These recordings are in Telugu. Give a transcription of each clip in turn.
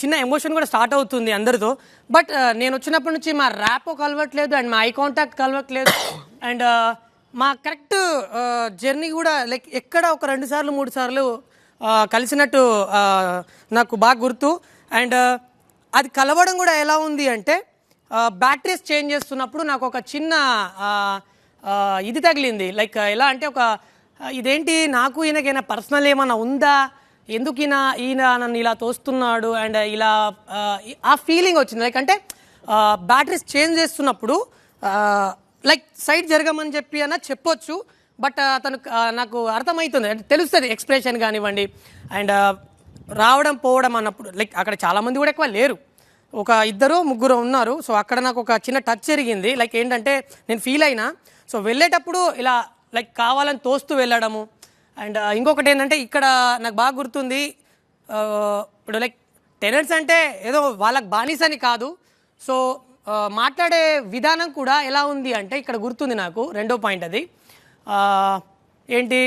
చిన్న ఎమోషన్ కూడా స్టార్ట్ అవుతుంది అందరితో. బట్ నేను వచ్చినప్పటి నుంచి మా ర్యాప్ కలవట్లేదు అండ్ మా ఐ కాంటాక్ట్ కలవట్లేదు అండ్ మా కరెక్ట్ జర్నీ కూడా లైక్ ఎక్కడ ఒక 2 సార్లు 3 సార్లు కలిసినట్టు నాకు బాగా గుర్తు. అండ్ అది కలవడం కూడా ఎలా ఉంది అంటే బ్యాటరీస్ చేంజ్ చేస్తున్నప్పుడు నాకు ఒక చిన్న ఇది తగిలింది. లైక్ ఎలా అంటే ఇదేంటి నాకు ఈయనకైనా పర్సనల్ ఏమైనా ఉందా, ఎందుకు ఈయన నన్ను ఇలా తోస్తున్నాడు అండ్ ఇలా ఆ ఫీలింగ్ వచ్చింది. లైక్ అంటే బ్యాటరీస్ చేంజ్ చేస్తున్నప్పుడు లైక్ సైడ్ జరగమని చెప్పి అన్న చెప్పొచ్చు. బట్ అతను నాకు అర్థమవుతుంది, అంటే తెలుస్తుంది ఎక్స్ప్రెషన్ కానివ్వండి అండ్ రావడం పోవడం అన్నప్పుడు. లైక్ అక్కడ చాలామంది కూడా ఎక్కువ లేరు, ఒక 2-3 ఉన్నారు. సో అక్కడ నాకు ఒక చిన్న టచ్ జరిగింది. లైక్ ఏంటంటే నేను ఫీల్ అయినా, సో వెళ్ళేటప్పుడు ఇలా లైక్ కావాలని తోస్తూ వెళ్ళడము. అండ్ ఇంకొకటి ఏంటంటే ఇక్కడ నాకు బాగా గుర్తుంది, ఇప్పుడు లైక్ టెనెంట్స్ అంటే ఏదో వాళ్ళకి బానిసని కాదు. సో మాట్లాడే విధానం కూడా ఎలా ఉంది అంటే ఇక్కడ గుర్తుంది నాకు. 2వ పాయింట్ అది ఏంటి,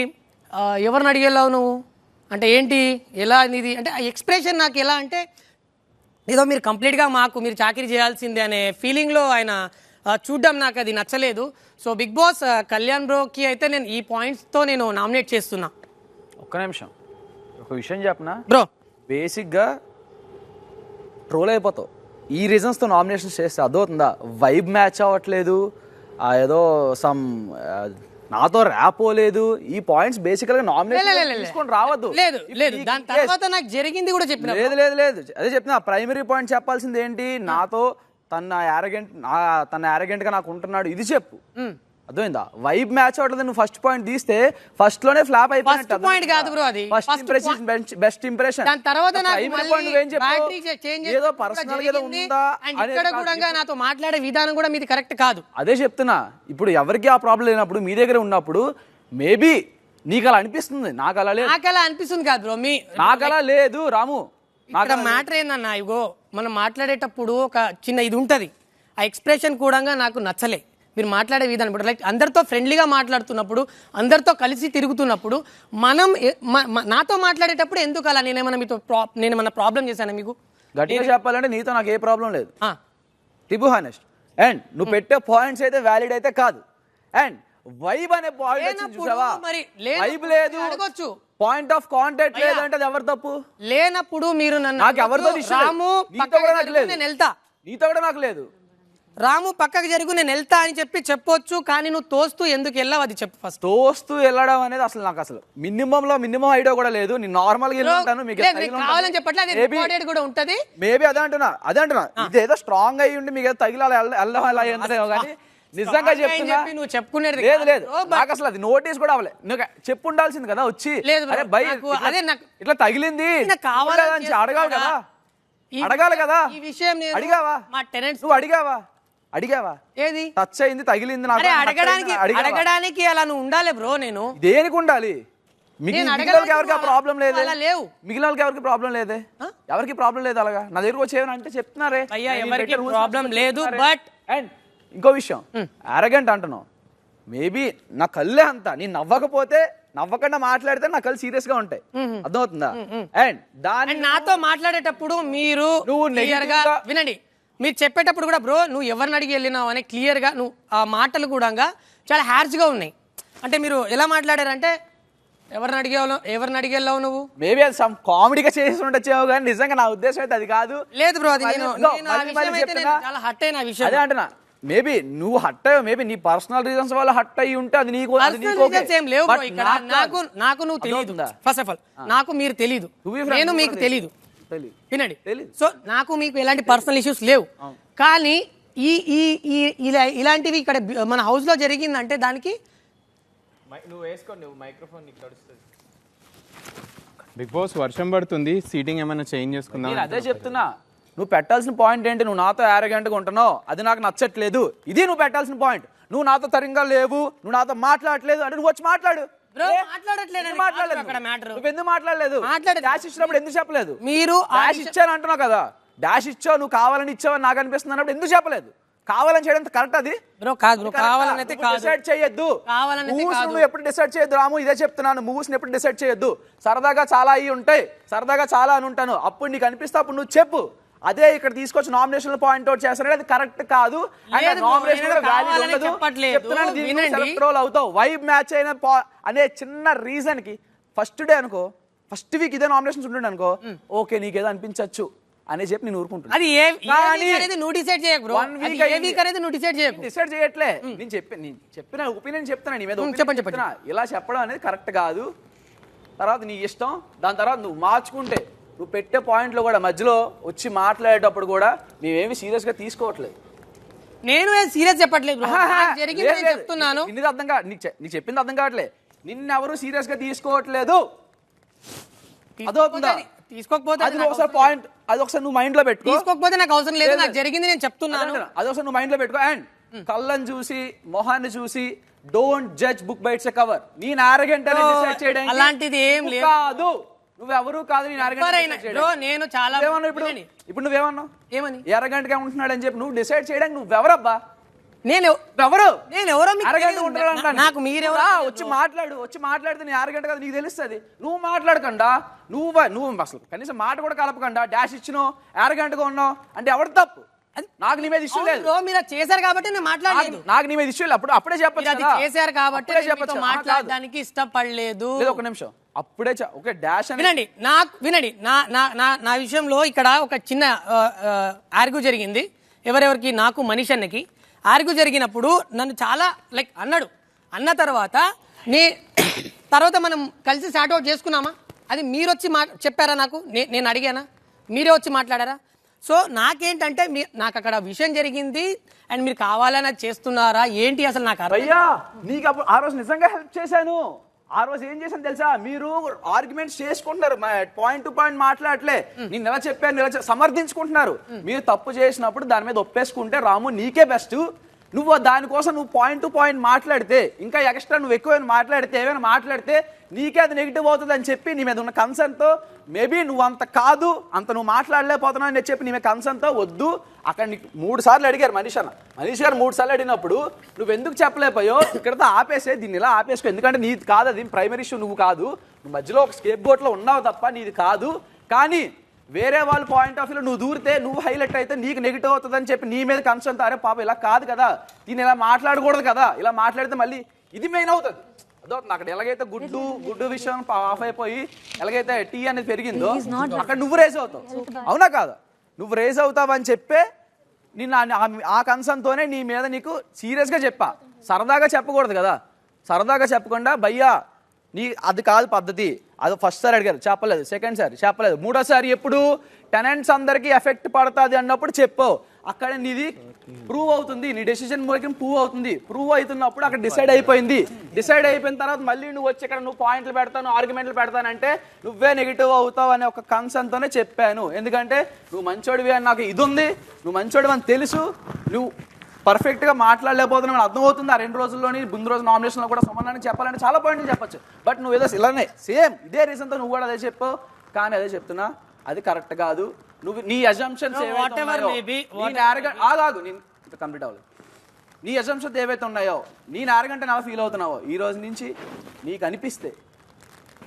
ఎవరిని అడిగేలావు నువ్వు అంటే ఏంటి, ఎలా ఇది అంటే ఆ ఎక్స్ప్రెషన్ నాకు ఎలా అంటే ఏదో మీరు కంప్లీట్గా మీరు చాకరీ చేయాల్సిందే అనే ఫీలింగ్లో ఆయన చూడడం నాకు అది నచ్చలేదు. సో బిగ్ బాస్ కళ్యాణ్ బ్రోకి అయితే నేను ఈ పాయింట్స్తో నేను నామినేట్ చేస్తున్నా. ఒక్క నిమిషం, ఒక విషయం చెప్పనా బ్రో, బేసిక్గా ట్రోల్ అయిపోతావు ఈ రీజన్స్తో నామినేషన్స్ చేస్తే. అర్థమవుతుందా? వైబ్ మ్యాచ్ అవ్వట్లేదు, ఏదో సమ్ నాతో ర్యాపో లేదు, ఈ పాయింట్స్ బేసికల్గా నామినేషన్ తీసుకొని రావద్దు. లేదు లేదు, దాని తర్వాత నాకు జరిగింది కూడా చెప్పిన. లేదు లేదు లేదు, అదే చెప్తున్నా. ప్రైమరీ పాయింట్ చెప్పాల్సింది ఏంటి, నాతో తన యారగెంట్ గా నాకు ఉంటున్నాడు, ఇది చెప్పు. అర్థమైందా? వైబ్ మ్యాచ్ అవ్వట్లేదు. నువ్వు ఫస్ట్ పాయింట్ తీస్తే ఫస్ట్ లోనే ఫ్లాప్ అయిపోయినట్టు. పాయింట్ కాదు బ్రో, అది ఫస్ట్ ఇంప్రెషన్ బెస్ట్ ఇంప్రెషన్. దాని తర్వాత ఏదో పర్సనల్ గా ఉందా ఇక్కడ కూడా నాతో మాట్లాడే విధానం కూడా మీది కరెక్ట్ కాదు. అదే చెప్తున్నా. ఇప్పుడు ఎవరికి ఆ ప్రాబ్లం లేనప్పుడు మీ దగ్గర ఉన్నప్పుడు మేబీ నీకు అలా అనిపిస్తుంది, నాకు అలా లేదు. నాకు అలా అనిపిస్తుంది కాదు బ్రో, నాకు అలా లేదు రాము. ఇక్కడ మ్యాటర్ ఏందన్నా, ఇగో మనం మాట్లాడేటప్పుడు ఒక చిన్న ఇది ఉంటుంది, ఆ ఎక్స్ప్రెషన్ కూడా నాకు నచ్చలే. మీరు మాట్లాడే విధానం ఇప్పుడు లైక్ అందరితో ఫ్రెండ్లీగా మాట్లాడుతున్నప్పుడు, అందరితో కలిసి తిరుగుతున్నప్పుడు మనం నాతో మాట్లాడేటప్పుడు ఎందుకు అలా నేనేమన్నా ప్రాబ్లం చేశాను మీకు? గట్టిగా చెప్పాలంటే నీతో నాకు ఏ ప్రాబ్లం లేదు, టు బి హానెస్ట్. అండ్ నువ్వు పెట్టే పాయింట్స్ అయితే వ్యాలిడ్ అయితే కాదు. అండ్ వైబ్ అనే పాయింట్ చూసావా, వైబ్ లేదు, పాయింట్ ఆఫ్ కాంటాక్ట్ లేదు అంటే అది ఎవరు తప్పు? లేనప్పుడు మీరు నన్ను నాకు ఎవరితో నేను వెళ్తా, నీతో కూడా నాకు లేదు. రాము పక్కకు జరుగు నేను వెళ్తా అని చెప్పొచ్చు, కానీ నువ్వు తోస్తూ ఎందుకు వెళ్ళావు అది చెప్పు ఫస్ట్. తోస్తూ వెళ్ళడం అనేది అసలు నాకు అసలు మినిమం ఐడియా కూడా లేదు. నేను నార్మల్ గా వెళ్ళాను, మీకు కావాలని చెప్పట్లేదు కూడా ఉంటది. మేబీ అదే అంటున్నా ఇదేదో స్ట్రాంగ్ అయ్యి ఉండి మీకు తగిలాలి కానీ నిజంగా చెప్తున్నా నువ్వు చెప్పుకునేది లేదు లేదు, నాకు అసలు అది నోటీస్ కూడా అవ్వలేదు. నువ్వు చెప్పు ఉండాల్సింది కదా వచ్చి, అదే ఇట్లా తగిలింది కావాలని అడగాలి కదా. ఈ విషయం అడిగావా? నువ్వు అడిగావా ఏది టచ్ అయింది తగిలింది నాకు అడగడానికి అలా నువ్వు ఉండాలి బ్రో. నేను దేనికి ఉండాలి? ఎవరికి ప్రాబ్లం లేదే, మిగిలిన వాళ్ళకి ఎవరికి ప్రాబ్లం లేదే, ఎవరికి ప్రాబ్లం లేదు. అలాగా నా దగ్గరకు వచ్చేవని అంటే చెప్తున్నారే ప్రాబ్లం లేదు. బట్ అండ్ ఇంకో విషయం, అరగంట అంటున్నావు, మేబీ నా కళ్ళే అంతా, నేను నవ్వకుండా మాట్లాడితే నా కళ్ళు సీరియస్ గా ఉంటాయి. అర్థమవుతుందా? అండ్ దాన్ని నాతో మాట్లాడేటప్పుడు నువ్వు వినండి, మీరు చెప్పేటప్పుడు కూడా బ్రో నువ్వు ఎవరిని అడిగి వెళ్ళినావు అని క్లియర్ గా నువ్వు ఆ మాటలు కూడా చాలా హ్యార్ష్ గా ఉన్నాయి. అంటే మీరు ఎలా మాట్లాడారంటే ఎవరిని అడిగేళ్ళావు నువ్వు? మేబీ అది సమ్ కామెడీగా చేసి ఉండొచ్చావు, కానీ నిజంగా నా ఉద్దేశం అయితే అది కాదు. లేదు బ్రో, అది చాలా హట్ అయిన విషయం. అదే అంటున్నా, మేబీ నువ్వు హట్ అయ్యావు, మేబీ నీ పర్సనల్ రీజన్స్ వల్ల హట్ అయ్యి ఉంటే అది నీకు నాకు నువ్వు తెలియదు. ఫస్ట్ ఆఫ్ ఆల్ నాకు మీరు తెలీదు, నేను మీకు తెలీదు. వినండి, సో నాకు మీకు ఎలాంటి పర్సనల్ ఇష్యూస్ లేవు, కానీ ఇలాంటివి ఇక్కడ మన హౌస్ లో జరిగిందంటే దానికి బిగ్ బాస్ వర్షం పడుతుంది, సీటింగ్ ఏమైనా చేంజ్ చేసుకుందాం. అదే చెప్తున్నా, నువ్వు పెట్టాల్సిన పాయింట్ ఏంటి? నువ్వు నాతో యారగెంట్గా ఉంటున్నావు, అది నాకు నచ్చట్లేదు. ఇది నువ్వు పెట్టాల్సిన పాయింట్. నువ్వు నాతో తరంగా లేవు, నువ్వు నాతో మాట్లాడలేదు అంటే నువ్వు వచ్చి మాట్లాడు. ఎందుకు మాట్లాడలేదు? డాష్ ఇచ్చినప్పుడు ఎందుకు చెప్పలేదు? మీరు డాష్ ఇచ్చాను అంటున్నావు కదా, డాష్ ఇచ్చావు, నువ్వు కావాలని ఇచ్చావు అని నాకు అనిపిస్తుంది అన్నప్పుడు ఎందుకు చెప్పలేదు? కావాలని చేయడం కరెక్ట్ అది బ్రో కాదు బ్రో, కావాలని అయితే కాదు, డిసైడ్ చేయొద్దు. కావాలని అయితే మూవ్స్ కాదు. నువ్వు ఎప్పుడు డిసైడ్ చేయొద్దు రాము, ఇదే చెప్తున్నాను. మూవ్స్ ఎప్పుడు డిసైడ్ చేయొద్దు. సరదాగా చాలా అయ్యి ఉంటాయి, సరదాగా చాలా అని ఉంటాను. అప్పుడు నీకు అనిపిస్తే అప్పుడు నువ్వు చెప్పు. అదే ఇక్కడ తీసుకొచ్చి నామినేషన్ పాయింట్ అవుట్ చేస్తానంటే అది కరెక్ట్ కాదు. లేదు bro, నేను కావాలని చెప్పట్లేదు. వినండి. రోల్ అవుతావు. వైబ్ మ్యాచ్ అయిన అనే చిన్న రీజన్ కి ఫస్ట్ డే అనుకో, ఫస్ట్ వీక్ ఇదే నామినేషన్స్ ఉంటుండే అనుకో, ఓకే నీకేదో అనిపించచ్చు అని చెప్పి నేను ఊరుకుంటున్నాను. అది ఏ వీక్ అనేది నువ్వు డిసైడ్ చేయకు బ్రో, అది ఏ వీక్ అనేది నువ్వు డిసైడ్ చేయకు. డిసైడ్ చేయట్లే, నేను చెప్పిన ఒపీనియన్ చెప్తున్నా నీ మీద. చెప్పండి. చెప్తున్నా ఇలా చెప్పడం అనేది కరెక్ట్ కాదు. తర్వాత నీ ఇష్టం. దాని తర్వాత నువ్వు మార్చుకుంటే నువ్వు పెట్టే పాయింట్లో కూడా మధ్యలో వచ్చి మాట్లాడేటప్పుడు కూడా మేమేమి సీరియస్ గా తీసుకోవట్లేదు. నేను సీరియస్ చెప్పట్లేదు బ్రో, నాకు జరిగింది నేను చెప్తున్నాను. ఇన్ని అర్థం కా నీకు చెప్పింది అర్థం కావట్లే. నిన్నెవరు సీరియస్ గా తీసుకోవట్లేదు. అదవుతుందా? తీసుకోకపోతే అది ఒకసారి పాయింట్, అది ఒకసారి నువ్వు మైండ్ లో పెట్టుకో. తీసుకోకపోతే నాకు అవసరం లేదు, నాకు జరిగింది నేను చెప్తున్నాను. అది ఒకసారి నువ్వు మైండ్ లో పెట్టుకో. అండ్ కళ్ళని చూసి మొహాన్ని చూసి don't judge book by its cover. నేను ఆరగంట చేయడానికి అలాంటిది ఏం లేదు. కాదు, నువ్వెవరు కాదు. నేను చాలా ఇప్పుడు నువ్వేమన్నావు? ఏమని? ఎర్రగంటగా ఉంటున్నాడు అని చెప్పి నువ్వు డిసైడ్ చేయడానికి నువ్వెవరబ్బా? ఎవరో నాకు మీరెవరా? వచ్చి మాట్లాడితే నీ అరగంట కదా నీకు తెలుస్తుంది. నువ్వు మాట్లాడకుండా నువ్వు అసలు కనీసం మాట కూడా కలపకుండా డాష్ ఇచ్చినో అరగంటగా ఉన్నావు అంటే ఎవరు తప్పు? నాకు నీ మీద ఇష్యూ లేదు. మీరు చేశారు కాబట్టి నేను మాట్లాడలేదు. నాకు నీ మీద ఇష్యూ లేదు. అప్పుడే చెప్పచ్చు. చేశారు కాబట్టి మాట్లాడడానికి ఇష్టపడలేదు. ఒక నిమిషం, అప్పుడే ఓకే డాష్ వినండి. నా విషయంలో ఇక్కడ ఒక చిన్న ఆర్గ్యూ జరిగింది. ఎవరెవరికి? నాకు మనీష్ అన్నకి ఆర్గ్యూ జరిగినప్పుడు నన్ను చాలా అన్న తర్వాత తర్వాత మనం కలిసి సార్ట్ అవుట్ చేసుకున్నామా? అది మీరు వచ్చి చెప్పారా? నాకు నేను అడిగానా? మీరే వచ్చి మాట్లాడారా? సో నాకేంటంటే నాకు అక్కడ విషయం జరిగింది అండ్ మీరు కావాలని అది చేస్తున్నారా ఏంటి అసలు నాకు అయ్యా. నీకు అప్పుడు ఆ రోజు నిజంగా హెల్ప్ చేశాను. ఆ రోజు ఏం చేశాను తెలుసా? మీరు ఆర్గ్యుమెంట్స్ చేసుకుంటున్నారు, పాయింట్ టు పాయింట్ మాట్లాడలే. నేను ఎలా చెప్పాను సమర్థించుకుంటున్నారు. మీరు తప్పు చేసినప్పుడు దాని మీద ఒప్పేసుకుంటే రాము నీకే బెస్ట్. నువ్వు దానికోసం నువ్వు పాయింట్ టు పాయింట్ మాట్లాడితే, ఇంకా ఎక్స్ట్రా నువ్వు ఎక్కువ ఏమైనా మాట్లాడితే నీకే అది నెగిటివ్ అవుతుంది అని చెప్పి నీ మీద ఉన్న కన్సర్న్తో మేబీ నువ్వు అంత కాదు, అంత నువ్వు మాట్లాడలేకపోతున్నావు అని చెప్పి నీ మీద కన్సర్న్తో వద్దు. అక్కడ నీకు 3 సార్లు అడిగారు మనీష్ గారు 3 సార్లు అడిగినప్పుడు నువ్వు ఎందుకు చెప్పలేకపోయో ఇక్కడతో ఆపేసే, దీన్ని ఇలా ఆపేసుకో. ఎందుకంటే నీది కాదు, అది ప్రైమరీ ఇష్యూ నువ్వు కాదు. నువ్వు మధ్యలో ఒక స్కేప్ బోట్లో ఉన్నావు తప్ప నీది కాదు. కానీ వేరే వాళ్ళ పాయింట్ ఆఫ్ వ్యూలో నువ్వు దూరితే, నువ్వు హైలైట్ అయితే నీకు నెగిటివ్ అవుతుంది అని చెప్పి నీ మీద కన్సర్న్ తారే పాప ఇలా కాదు కదా, దీన్ని ఇలా మాట్లాడకూడదు కదా, ఇలా మాట్లాడితే మళ్ళీ ఇది మెయిన్ అవుతుంది. అదవుతుంది. అక్కడ ఎలాగైతే గుడ్డు విషయం ఆఫ్ అయిపోయి ఎలాగైతే టీ అనేది పెరిగిందో అక్కడ నువ్వు రేజ్ అవుతావు. అవునా కాదా? నువ్వు రేజ్ అవుతావు అని చెప్పే నిన్ను ఆ కన్సర్న్తోనే నీ మీద నీకు సీరియస్గా చెప్పా. సరదాగా చెప్పకూడదు కదా. సరదాగా చెప్పకుండా భయ్యా అది కాదు పద్ధతి. అది ఫస్ట్ సారి అడిగారు, చెప్పలేదు. సెకండ్ సారి చెప్పలేదు. మూడోసారి ఎప్పుడు టెనెంట్స్ అందరికీ ఎఫెక్ట్ పడుతుంది అన్నప్పుడు చెప్పావు. అక్కడ నీది ప్రూవ్ అవుతుంది, నీ డెసిషన్ మేకింగ్ ప్రూవ్ అవుతుంది. ప్రూవ్ అవుతున్నప్పుడు అక్కడ డిసైడ్ అయిపోయింది. డిసైడ్ అయిపోయిన తర్వాత మళ్ళీ నువ్వు వచ్చి ఇక్కడ నువ్వు పాయింట్లు పెడతాను, ఆర్గ్యుమెంట్లు పెడతానంటే నువ్వే నెగిటివ్ అవుతావు అనే ఒక కన్సర్న్తోనే చెప్పాను. ఎందుకంటే నువ్వు మంచోడివి అని నాకు ఇది ఉంది, నువ్వు మంచోడివి అని తెలుసు, నువ్వు పర్ఫెక్ట్గా మాట్లాడలేకపోతున్నావు అర్థమవుతుంది. ఆ 2 రోజుల్లోని ముందు రోజు నామినేషన్లో కూడా సమానాన్ని చెప్పాలంటే చాలా పాయింట్లు చెప్పచ్చు. బట్ నువ్వు ఏదో ఇలానే సేమ్ ఇదే రీజన్తో నువ్వు కూడా అదే చెప్పావు. కానీ అదే చెప్తున్నా, అది కరెక్ట్ కాదు. నువ్వు నీ అజంప్షన్స్ కంప్లీట్ అవ్వలేదు. నీ అజంప్షన్స్ ఏవైతే ఉన్నాయో, నేను అరగంట ఎలా ఫీల్ అవుతున్నావో ఈ రోజు నుంచి నీకు అనిపిస్తే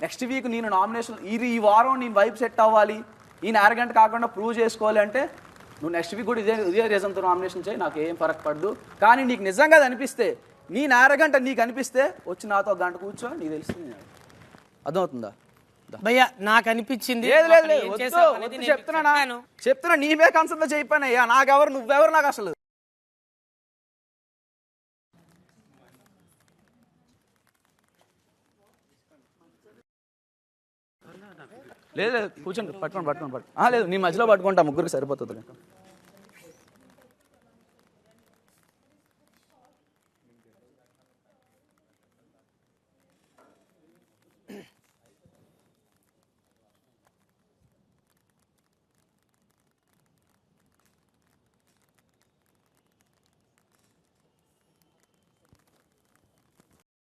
నెక్స్ట్ వీక్ నేను నామినేషన్ ఈ వారం నేను వైపు సెట్ అవ్వాలి, ఈయన అరగంట కాకుండా ప్రూవ్ చేసుకోవాలి అంటే నువ్వు నెక్స్ట్ వీక్ కూడా ఇదే రీజన్తో నామినేషన్ చేయి, నాకు ఏం ఫరక్ పడదు. కానీ నీకు నిజంగా అది అనిపిస్తే, నేను అరగంట నీకు అనిపిస్తే వచ్చి నాతో 1 గంట కూర్చో, నీకు తెలుస్తుంది. అర్థమవుతుందా భయ్యా? నాకు అనిపించింది. చెప్తున్నా నీవే కన్సర్న్ చెప్పానయ్యా. నాకెవరు, నువ్వెవరు నాకు అసలు. లేదు కూర్చోండి, పట్టుకోండి. లేదు నీ మధ్యలో పట్టుకుంటా, ముగ్గురికి సరిపోతుంది.